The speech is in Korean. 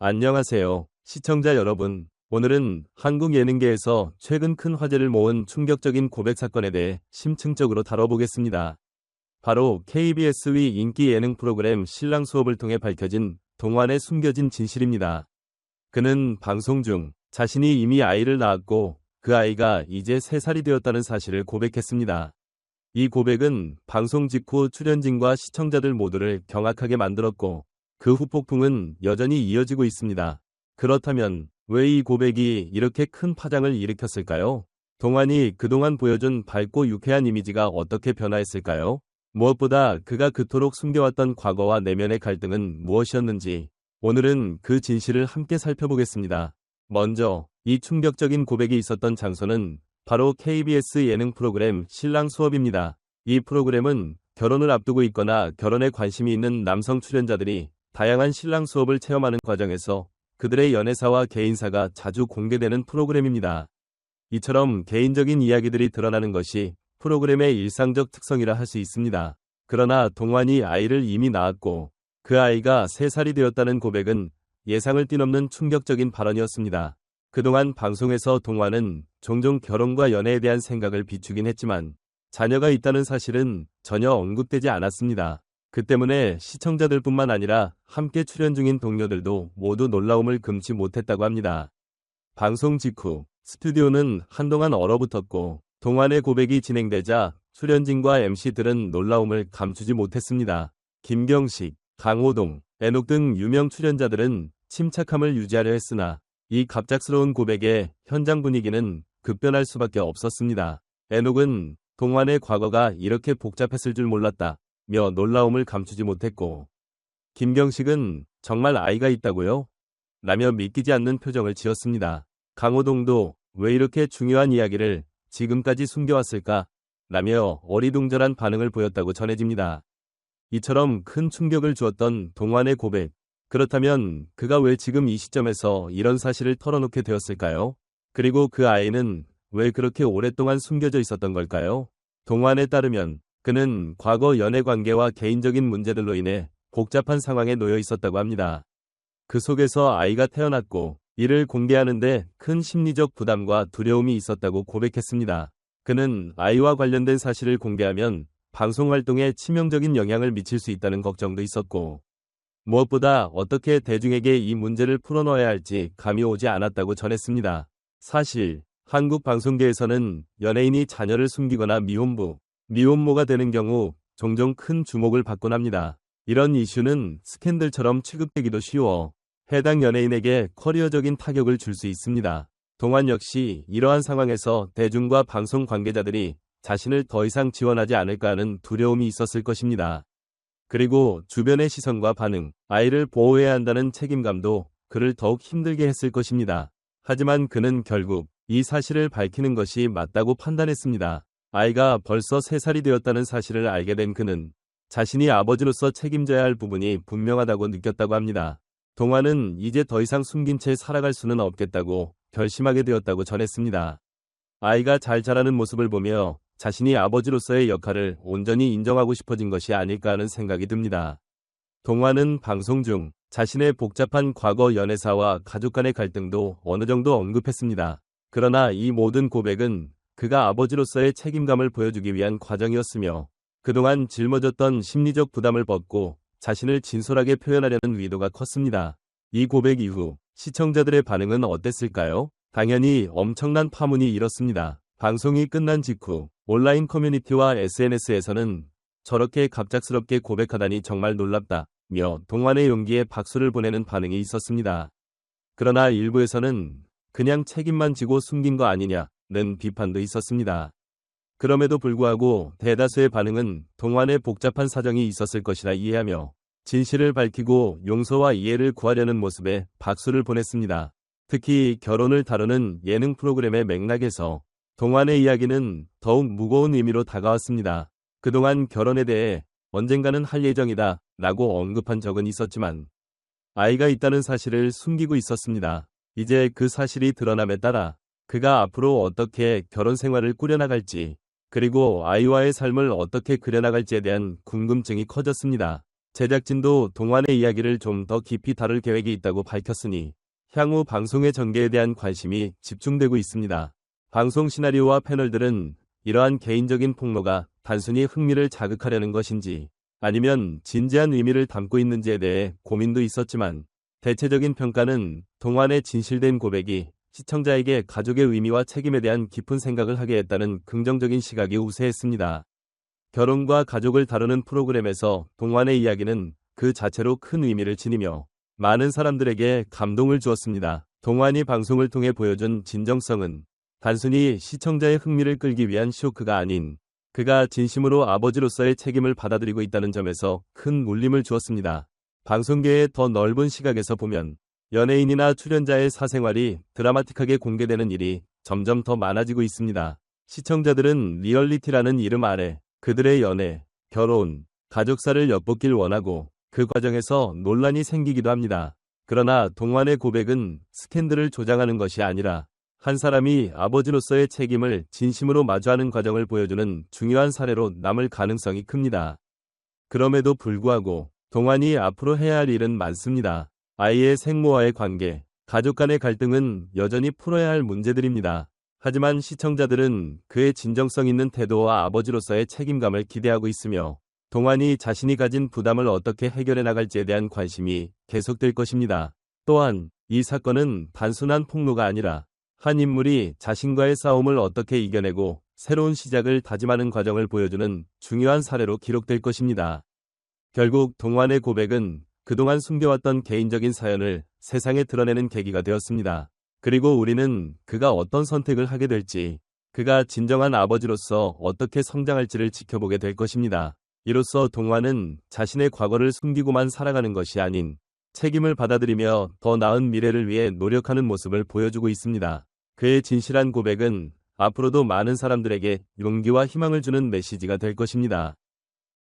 안녕하세요, 시청자 여러분. 오늘은 한국 예능계에서 최근 큰 화제를 모은 충격적인 고백 사건에 대해 심층적으로 다뤄보겠습니다. 바로 KBS 위 인기 예능 프로그램 신랑 수업을 통해 밝혀진 동완의 숨겨진 진실입니다. 그는 방송 중 자신이 이미 아이를 낳았고 그 아이가 이제 3살이 되었다는 사실을 고백했습니다. 이 고백은 방송 직후 출연진과 시청자들 모두를 경악하게 만들었고 그 후 폭풍은 여전히 이어지고 있습니다. 그렇다면 왜 이 고백이 이렇게 큰 파장을 일으켰을까요? 동완이 그동안 보여준 밝고 유쾌한 이미지가 어떻게 변화했을까요? 무엇보다 그가 그토록 숨겨왔던 과거와 내면의 갈등은 무엇이었는지 오늘은 그 진실을 함께 살펴보겠습니다. 먼저 이 충격적인 고백이 있었던 장소는 바로 KBS 예능 프로그램 신랑 수업입니다. 이 프로그램은 결혼을 앞두고 있거나 결혼에 관심이 있는 남성 출연자들이 다양한 신랑 수업을 체험하는 과정에서 그들의 연애사와 개인사가 자주 공개되는 프로그램입니다. 이처럼 개인적인 이야기들이 드러나는 것이 프로그램의 일상적 특성이라 할 수 있습니다. 그러나 동완이 아이를 이미 낳았고 그 아이가 3살이 되었다는 고백은 예상을 뛰넘는 충격적인 발언이었습니다. 그동안 방송에서 동완은 종종 결혼과 연애에 대한 생각을 비추긴 했지만 자녀가 있다는 사실은 전혀 언급되지 않았습니다. 그 때문에 시청자들뿐만 아니라 함께 출연 중인 동료들도 모두 놀라움을 금치 못했다고 합니다. 방송 직후 스튜디오는 한동안 얼어붙었고 동완의 고백이 진행되자 출연진과 MC들은 놀라움을 감추지 못했습니다. 김경식, 강호동, 애녹 등 유명 출연자들은 침착함을 유지하려 했으나 이 갑작스러운 고백에 현장 분위기는 급변할 수밖에 없었습니다. 애녹은 동완의 과거가 이렇게 복잡했을 줄 몰랐다 며 놀라움을 감추지 못했고 김경식은 정말 아이가 있다고요? 라며 믿기지 않는 표정을 지었습니다. 강호동도 왜 이렇게 중요한 이야기를 지금까지 숨겨왔을까? 라며 어리둥절한 반응을 보였다고 전해집니다. 이처럼 큰 충격을 주었던 동완의 고백. 그렇다면 그가 왜 지금 이 시점에서 이런 사실을 털어놓게 되었을까요? 그리고 그 아이는 왜 그렇게 오랫동안 숨겨져 있었던 걸까요? 동완에 따르면 그는 과거 연애 관계와 개인적인 문제들로 인해 복잡한 상황에 놓여 있었다고 합니다. 그 속에서 아이가 태어났고 이를 공개하는데 큰 심리적 부담과 두려움이 있었다고 고백했습니다. 그는 아이와 관련된 사실을 공개하면 방송 활동에 치명적인 영향을 미칠 수 있다는 걱정도 있었고 무엇보다 어떻게 대중에게 이 문제를 풀어놓아야 할지 감이 오지 않았다고 전했습니다. 사실 한국 방송계에서는 연예인이 자녀를 숨기거나 미혼모가 되는 경우 종종 큰 주목을 받곤 합니다. 이런 이슈는 스캔들처럼 취급되기도 쉬워 해당 연예인에게 커리어적인 타격을 줄 수 있습니다. 동완 역시 이러한 상황에서 대중과 방송 관계자들이 자신을 더 이상 지원하지 않을까 하는 두려움이 있었을 것입니다. 그리고 주변의 시선과 반응, 아이를 보호해야 한다는 책임감도 그를 더욱 힘들게 했을 것입니다. 하지만 그는 결국 이 사실을 밝히는 것이 맞다고 판단했습니다. 아이가 벌써 3살이 되었다는 사실을 알게 된 그는 자신이 아버지로서 책임져야 할 부분이 분명하다고 느꼈다고 합니다. 동완은 이제 더 이상 숨긴 채 살아갈 수는 없겠다고 결심하게 되었다고 전했습니다. 아이가 잘 자라는 모습을 보며 자신이 아버지로서의 역할을 온전히 인정하고 싶어진 것이 아닐까 하는 생각이 듭니다. 동완은 방송 중 자신의 복잡한 과거 연애사와 가족 간의 갈등도 어느 정도 언급했습니다. 그러나 이 모든 고백은 그가 아버지로서의 책임감을 보여주기 위한 과정이었으며 그동안 짊어졌던 심리적 부담을 벗고 자신을 진솔하게 표현하려는 의도가 컸습니다. 이 고백 이후 시청자들의 반응은 어땠을까요? 당연히 엄청난 파문이 일었습니다. 방송이 끝난 직후 온라인 커뮤니티와 SNS에서는 저렇게 갑작스럽게 고백하다니 정말 놀랍다며 동완의 용기에 박수를 보내는 반응이 있었습니다. 그러나 일부에서는 그냥 책임만 지고 숨긴 거 아니냐는 비판도 있었습니다. 그럼에도 불구하고 대다수의 반응은 동완의 복잡한 사정이 있었을 것이라 이해하며 진실을 밝히고 용서와 이해를 구하려는 모습에 박수를 보냈습니다. 특히 결혼을 다루는 예능 프로그램의 맥락에서 동완의 이야기는 더욱 무거운 의미로 다가왔습니다. 그동안 결혼에 대해 언젠가는 할 예정이다 라고 언급한 적은 있었지만 아이가 있다는 사실을 숨기고 있었습니다. 이제 그 사실이 드러남에 따라 그가 앞으로 어떻게 결혼 생활을 꾸려나갈지 그리고 아이와의 삶을 어떻게 그려나갈지에 대한 궁금증이 커졌습니다. 제작진도 동환의 이야기를 좀 더 깊이 다룰 계획이 있다고 밝혔으니 향후 방송의 전개에 대한 관심이 집중되고 있습니다. 방송 시나리오와 패널들은 이러한 개인적인 폭로가 단순히 흥미를 자극하려는 것인지 아니면 진지한 의미를 담고 있는지에 대해 고민도 있었지만 대체적인 평가는 동환의 진실된 고백이 시청자에게 가족의 의미와 책임에 대한 깊은 생각을 하게 했다는 긍정적인 시각이 우세했습니다. 결혼과 가족을 다루는 프로그램에서 동환의 이야기는 그 자체로 큰 의미를 지니며 많은 사람들에게 감동을 주었습니다. 동환이 방송을 통해 보여준 진정성은 단순히 시청자의 흥미를 끌기 위한 쇼크가 아닌 그가 진심으로 아버지로서의 책임을 받아들이고 있다는 점에서 큰 울림을 주었습니다. 방송계의 더 넓은 시각에서 보면 연예인이나 출연자의 사생활이 드라마틱하게 공개되는 일이 점점 더 많아지고 있습니다. 시청자들은 리얼리티라는 이름 아래 그들의 연애, 결혼, 가족사를 엿보길 원하고 그 과정에서 논란이 생기기도 합니다. 그러나 동환의 고백은 스캔들을 조장하는 것이 아니라 한 사람이 아버지로서의 책임을 진심으로 마주하는 과정을 보여주는 중요한 사례로 남을 가능성이 큽니다. 그럼에도 불구하고 동환이 앞으로 해야 할 일은 많습니다. 아이의 생모와의 관계, 가족 간의 갈등은 여전히 풀어야 할 문제들입니다. 하지만 시청자들은 그의 진정성 있는 태도와 아버지로서의 책임감을 기대하고 있으며 동환이 자신이 가진 부담을 어떻게 해결해 나갈지에 대한 관심이 계속될 것입니다. 또한 이 사건은 단순한 폭로가 아니라 한 인물이 자신과의 싸움을 어떻게 이겨내고 새로운 시작을 다짐하는 과정을 보여주는 중요한 사례로 기록될 것입니다. 결국 동환의 고백은 그동안 숨겨왔던 개인적인 사연을 세상에 드러내는 계기가 되었습니다. 그리고 우리는 그가 어떤 선택을 하게 될지, 그가 진정한 아버지로서 어떻게 성장할지를 지켜보게 될 것입니다. 이로써 동환은 자신의 과거를 숨기고만 살아가는 것이 아닌 책임을 받아들이며 더 나은 미래를 위해 노력하는 모습을 보여주고 있습니다. 그의 진실한 고백은 앞으로도 많은 사람들에게 용기와 희망을 주는 메시지가 될 것입니다.